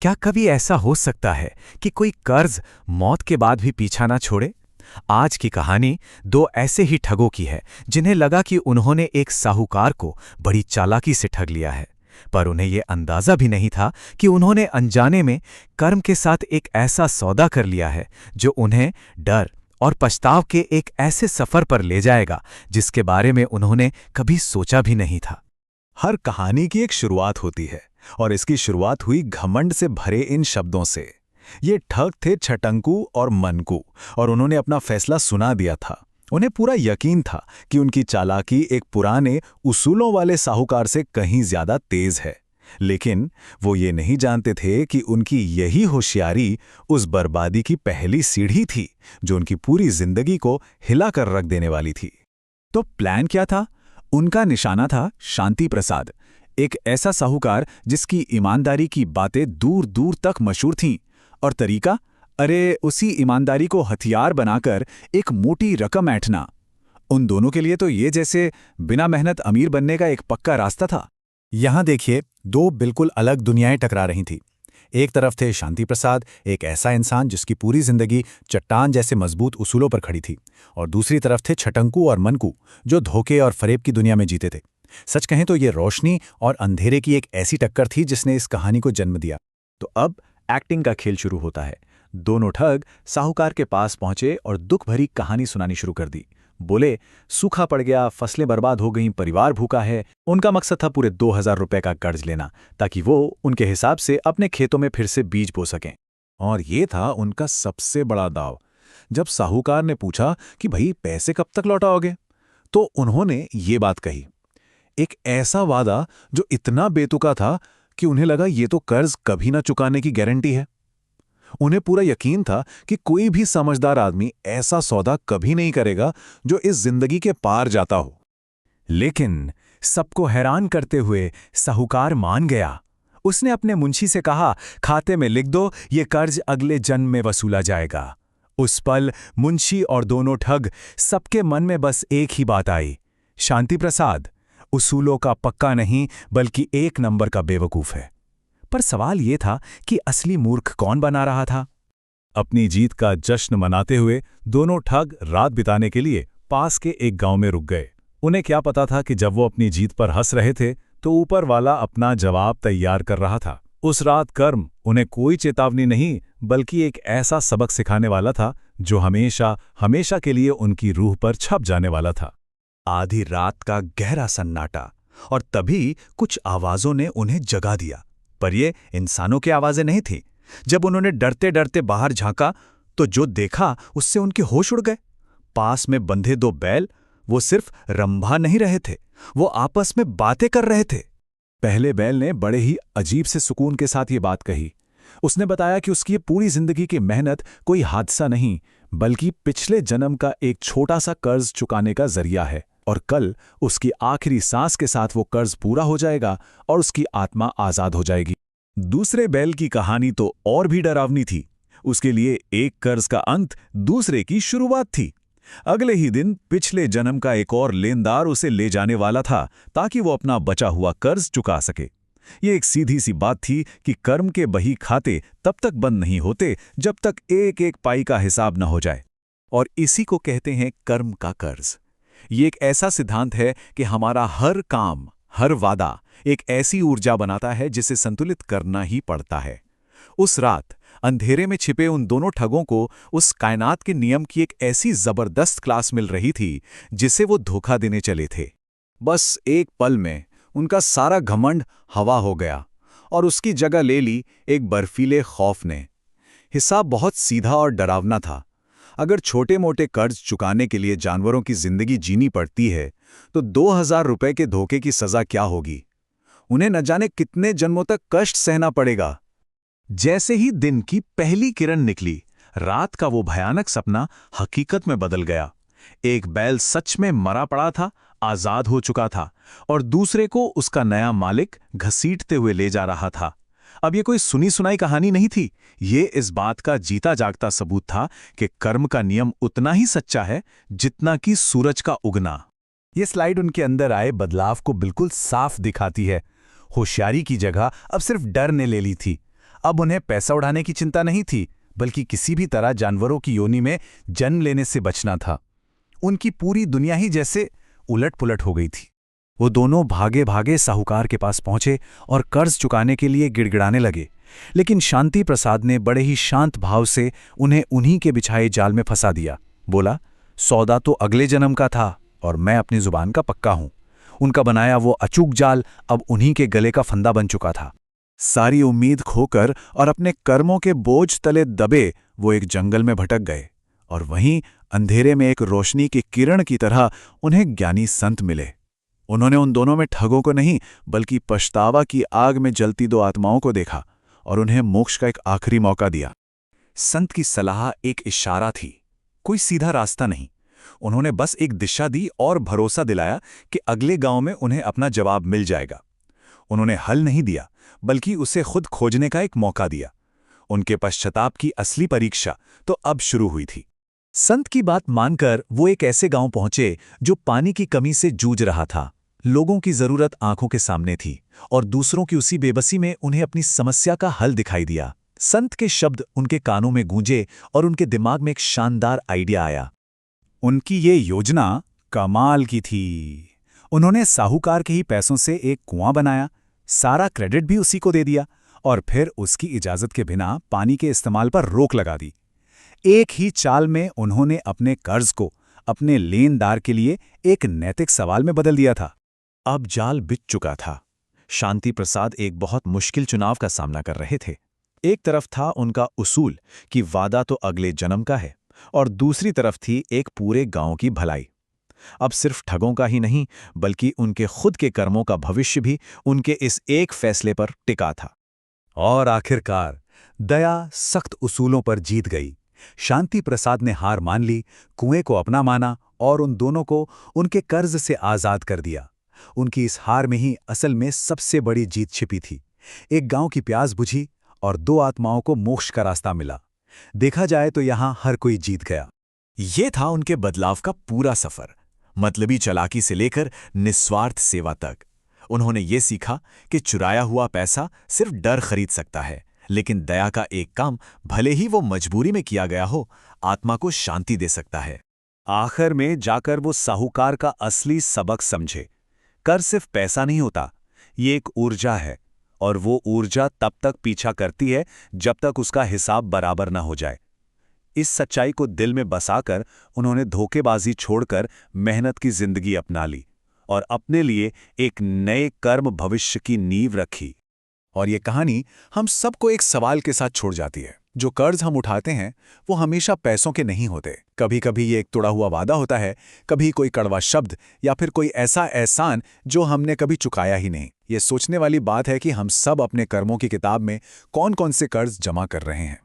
क्या कभी ऐसा हो सकता है कि कोई कर्ज मौत के बाद भी पीछा ना छोड़े? आज की कहानी दो ऐसे ही ठगों की है जिन्हें लगा कि उन्होंने एक साहूकार को बड़ी चालाकी से ठग लिया है। पर उन्हें यह अंदाजा भी नहीं था कि उन्होंने अनजाने में कर्म के साथ एक ऐसा सौदा कर लिया है जो उन्हें डर और पछताव के एक ऐसे सफर पर ले जाएगा जिसके बारे में उन्होंने कभी सोचा भी नहीं था। हर कहानी की एक शुरुआत होती है और इसकी शुरुआत हुई घमंड से भरे इन शब्दों से। ये ठग थे छटंकू और मनकू और उन्होंने अपना फैसला सुना दिया था। उन्हें पूरा यकीन था कि उनकी चालाकी एक पुराने उसूलों वाले साहूकार से कहीं ज्यादा तेज है। लेकिन वो ये नहीं जानते थे कि उनकी यही होशियारी उस बर्बादी की पहली सीढ़ी थी जो उनकी पूरी जिंदगी को हिलाकर रख देने वाली थी। तो प्लान क्या था? उनका निशाना था शांति प्रसाद, एक ऐसा साहूकार जिसकी ईमानदारी की बातें दूर दूर तक मशहूर थीं। और तरीका? अरे उसी ईमानदारी को हथियार बनाकर एक मोटी रकम ऐंठना। उन दोनों के लिए तो ये जैसे बिना मेहनत अमीर बनने का एक पक्का रास्ता था। यहां देखिए, दो बिल्कुल अलग दुनियाएं टकरा रही थीं। एक तरफ थे शांति प्रसाद, एक ऐसा इंसान जिसकी पूरी जिंदगी चट्टान जैसे मजबूत उसूलों पर खड़ी थी, और दूसरी तरफ थे छटंकू और मनकू, जो धोखे और फरेब की दुनिया में जीते थे। सच कहें तो ये रोशनी और अंधेरे की एक ऐसी टक्कर थी जिसने इस कहानी को जन्म दिया। तो अब एक्टिंग का खेल शुरू होता है। दोनों ठग साहूकार के पास पहुंचे और दुख भरी कहानी सुनानी शुरू कर दी। बोले, सूखा पड़ गया, फसलें बर्बाद हो गईं, परिवार भूखा है। उनका मकसद था पूरे 2000 रुपए का कर्ज लेना, ताकि वो उनके हिसाब से अपने खेतों में फिर से बीज बो सकें। और ये था उनका सबसे बड़ा दाव। जब साहूकार ने पूछा कि भाई पैसे कब तक लौटाओगे, तो उन्होंने ये बात कही, एक ऐसा वादा जो इतना बेतुका था कि उन्हें लगा ये तो कर्ज कभी ना चुकाने की गारंटी है। उन्हें पूरा यकीन था कि कोई भी समझदार आदमी ऐसा सौदा कभी नहीं करेगा जो इस जिंदगी के पार जाता हो। लेकिन सबको हैरान करते हुए साहूकार मान गया। उसने अपने मुंशी से कहा, खाते में लिख दो, ये कर्ज अगले जन्म में वसूला जाएगा। उस पल मुंशी और दोनों ठग सबके मन में बस एक ही बात आई, शांति प्रसाद उसूलों का पक्का नहीं बल्कि एक नंबर का बेवकूफ है। पर सवाल यह था कि असली मूर्ख कौन बना रहा था? अपनी जीत का जश्न मनाते हुए दोनों ठग रात बिताने के लिए पास के एक गांव में रुक गए। उन्हें क्या पता था कि जब वो अपनी जीत पर हंस रहे थे तो ऊपर वाला अपना जवाब तैयार कर रहा था। उस रात कर्म उन्हें कोई चेतावनी नहीं बल्कि एक ऐसा सबक सिखाने वाला था जो हमेशा हमेशा के लिए उनकी रूह पर छप जाने वाला था। आधी रात का गहरा सन्नाटा, और तभी कुछ आवाजों ने उन्हें जगा दिया। पर ये इंसानों की आवाजें नहीं थीं। जब उन्होंने डरते डरते बाहर झांका तो जो देखा उससे उनके होश उड़ गए। पास में बंधे दो बैल, वो सिर्फ रंभा नहीं रहे थे, वो आपस में बातें कर रहे थे। पहले बैल ने बड़े ही अजीब से सुकून के साथ ये बात कही। उसने बताया कि उसकी ये पूरी जिंदगी की मेहनत कोई हादसा नहीं बल्कि पिछले जन्म का एक छोटा सा कर्ज चुकाने का जरिया है, और कल उसकी आखिरी सांस के साथ वो कर्ज पूरा हो जाएगा और उसकी आत्मा आजाद हो जाएगी। दूसरे बैल की कहानी तो और भी डरावनी थी। उसके लिए एक कर्ज का अंत दूसरे की शुरुआत थी। अगले ही दिन पिछले जन्म का एक और लेनदार उसे ले जाने वाला था ताकि वो अपना बचा हुआ कर्ज चुका सके। ये एक सीधी सी बात थी कि कर्म के बही खाते तब तक बंद नहीं होते जब तक एक एक पाई का हिसाब न हो जाए। और इसी को कहते हैं कर्म का कर्ज। ये एक ऐसा सिद्धांत है कि हमारा हर काम, हर वादा एक ऐसी ऊर्जा बनाता है जिसे संतुलित करना ही पड़ता है। उस रात अंधेरे में छिपे उन दोनों ठगों को उस कायनात के नियम की एक ऐसी जबरदस्त क्लास मिल रही थी जिसे वो धोखा देने चले थे। बस एक पल में उनका सारा घमंड हवा हो गया और उसकी जगह ले ली एक बर्फीले खौफ ने। हिसाब बहुत सीधा और डरावना था। अगर छोटे मोटे कर्ज चुकाने के लिए जानवरों की जिंदगी जीनी पड़ती है तो 2000 रुपए के धोखे की सजा क्या होगी? उन्हें न जाने कितने जन्मों तक कष्ट सहना पड़ेगा। जैसे ही दिन की पहली किरण निकली, रात का वो भयानक सपना हकीकत में बदल गया। एक बैल सच में मरा पड़ा था, आजाद हो चुका था, और दूसरे को उसका नया मालिक घसीटते हुए ले जा रहा था। अब ये कोई सुनी सुनाई कहानी नहीं थी, ये इस बात का जीता जागता सबूत था कि कर्म का नियम उतना ही सच्चा है जितना कि सूरज का उगना। ये स्लाइड उनके अंदर आए बदलाव को बिल्कुल साफ दिखाती है। होशियारी की जगह अब सिर्फ डर ने ले ली थी। अब उन्हें पैसा उड़ाने की चिंता नहीं थी, बल्कि किसी भी तरह जानवरों की योनि में जन्म लेने से बचना था। उनकी पूरी दुनिया ही जैसे उलट-पुलट हो गई थी। वो दोनों भागे भागे साहूकार के पास पहुंचे और कर्ज चुकाने के लिए गिड़गिड़ाने लगे, लेकिन शांति प्रसाद ने बड़े ही शांत भाव से उन्हें उन्हीं के बिछाए जाल में फंसा दिया। बोला, सौदा तो अगले जन्म का था और मैं अपनी जुबान का पक्का हूं। उनका बनाया वो अचूक जाल अब उन्हीं के गले का फंदा बन चुका था। सारी उम्मीद खोकर और अपने कर्मों के बोझ तले दबे वो एक जंगल में भटक गए, और वहीं अंधेरे में एक रोशनी की किरण की तरह उन्हें ज्ञानी संत मिले। उन्होंने उन दोनों में ठगों को नहीं, बल्कि पछतावा की आग में जलती दो आत्माओं को देखा और उन्हें मोक्ष का एक आखिरी मौका दिया। संत की सलाह एक इशारा थी, कोई सीधा रास्ता नहीं। उन्होंने बस एक दिशा दी और भरोसा दिलाया कि अगले गांव में उन्हें अपना जवाब मिल जाएगा। उन्होंने हल नहीं दिया, बल्कि उसे खुद खोजने का एक मौका दिया। उनके पश्चाताप की असली परीक्षा तो अब शुरू हुई थी। संत की बात मानकर वो एक ऐसे गांव पहुंचे जो पानी की कमी से जूझ रहा था। लोगों की जरूरत आंखों के सामने थी और दूसरों की उसी बेबसी में उन्हें अपनी समस्या का हल दिखाई दिया। संत के शब्द उनके कानों में गूंजे और उनके दिमाग में एक शानदार आइडिया आया। उनकी ये योजना कमाल की थी। उन्होंने साहूकार के ही पैसों से एक कुआं बनाया, सारा क्रेडिट भी उसी को दे दिया और फिर उसकी इजाजत के बिना पानी के इस्तेमाल पर रोक लगा दी। एक ही चाल में उन्होंने अपने कर्ज को अपने लेनदार के लिए एक नैतिक सवाल में बदल दिया था। अब जाल बिछ चुका था। शांति प्रसाद एक बहुत मुश्किल चुनाव का सामना कर रहे थे। एक तरफ था उनका उसूल कि वादा तो अगले जन्म का है, और दूसरी तरफ थी एक पूरे गांव की भलाई। अब सिर्फ ठगों का ही नहीं, बल्कि उनके खुद के कर्मों का भविष्य भी उनके इस एक फैसले पर टिका था। और आखिरकार दया सख्त उसूलों पर जीत गई। शांति प्रसाद ने हार मान ली, कुएं को अपना माना और उन दोनों को उनके कर्ज से आजाद कर दिया। उनकी इस हार में ही असल में सबसे बड़ी जीत छिपी थी। एक गांव की प्यास बुझी और दो आत्माओं को मोक्ष का रास्ता मिला। देखा जाए तो यहां हर कोई जीत गया। ये था उनके बदलाव का पूरा सफर, मतलबी चालाकी से लेकर निस्वार्थ सेवा तक। उन्होंने ये सीखा कि चुराया हुआ पैसा सिर्फ डर खरीद सकता है, लेकिन दया का एक काम, भले ही वो मजबूरी में किया गया हो, आत्मा को शांति दे सकता है। आखिर में जाकर वो साहूकार का असली सबक समझे। कर सिर्फ पैसा नहीं होता, ये एक ऊर्जा है, और वो ऊर्जा तब तक पीछा करती है जब तक उसका हिसाब बराबर ना हो जाए। इस सच्चाई को दिल में बसाकर उन्होंने धोखेबाजी छोड़कर मेहनत की जिंदगी अपना ली और अपने लिए एक नए कर्म भविष्य की नींव रखी। और ये कहानी हम सबको एक सवाल के साथ छोड़ जाती है। जो कर्ज हम उठाते हैं वो हमेशा पैसों के नहीं होते। कभी कभी ये एक तोड़ा हुआ वादा होता है, कभी कोई कड़वा शब्द, या फिर कोई ऐसा एहसान जो हमने कभी चुकाया ही नहीं। ये सोचने वाली बात है कि हम सब अपने कर्मों की किताब में कौन कौन से कर्ज जमा कर रहे हैं।